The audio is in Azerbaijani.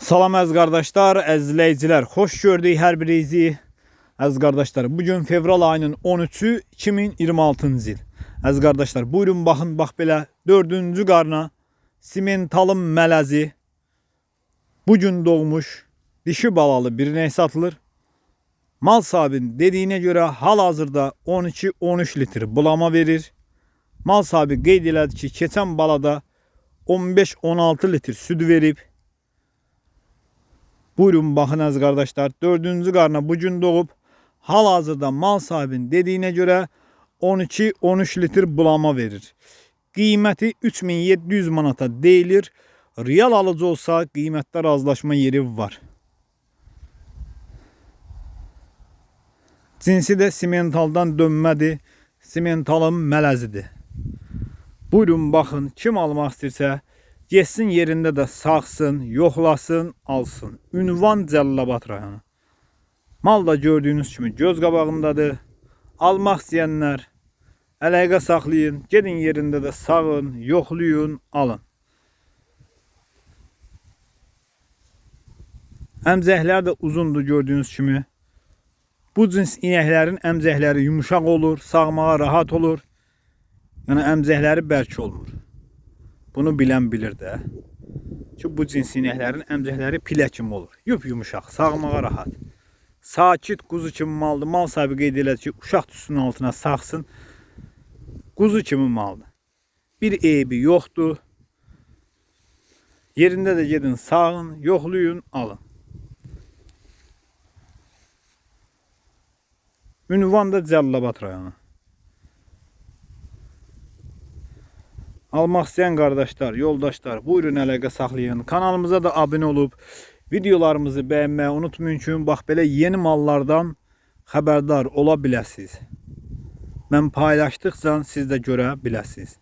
Salam əziz qardaşlar, əziz izləyicilər. Xoş gördük hər birinizi. Əziz qardaşlar, bugün fevral ayının 13-ü 2026-cı il. Əziz qardaşlar, buyurun baxın, bax belə 4-cü qarna simentalın mələzi bugün doğmuş dişi balalı bir ney satılır. Mal sahibinin dediyinə görə hal-hazırda 12-13 litr bulama verir. Mal sahibi qeyd elədi ki, keçən balada 15-16 litr süd verib. Buyurun baxın əziz qardaşlar, 4-cü qarna bugün doğub. Hal-hazırda mal sahibinin dediyinə görə 12-13 litr bulama verir. Qiyməti 3700 manata deyilir. Real alıcı olsa qiymətdə razılaşma yeri var. Cinsi də simentaldan dönmədir. Simentalın mələzidir. Buyurun baxın, kim almaq istəyirsə getsin yerində də saxsın, yoxlasın, alsın. Ünvan Cəlilabad rayonu. Mal da gördüyünüz kimi göz qabağındadır. Almaq istəyənlər əlaqə saxlayın. Gedin yerində də sağın, yoxlayın, alın. Əmcəklər də uzundur gördüyünüz kimi. Bu cins inəklərin əmcəkləri yumuşaq olur, sağmağa rahat olur. Yəni əmcəkləri bərk olmur. Bunu bilən bilir də. Ki bu cins inəklərin əmcəkləri pilə kimi olur. Yumuşaq, sağmağa rahat. Sakit quzu kimi maldır. Mal sahibi qeyd elədi ki, uşaq tüsünün altına saxsın. Quzu kimi maldır. Bir eybi yoxdur. Yerində də gedin sağın, yoxlayın, alın. Ünvan da Cəlilabad rayonu. Almaq istəyən qardaşlar, yoldaşlar, buyurun əlaqə saxlayın. Kanalımıza da abunə olub, videolarımızı bəyənməyi unutmayın ki, bax belə yeni mallardan xəbərdar ola biləsiniz. Mən paylaşdıqca siz də görə biləsiniz.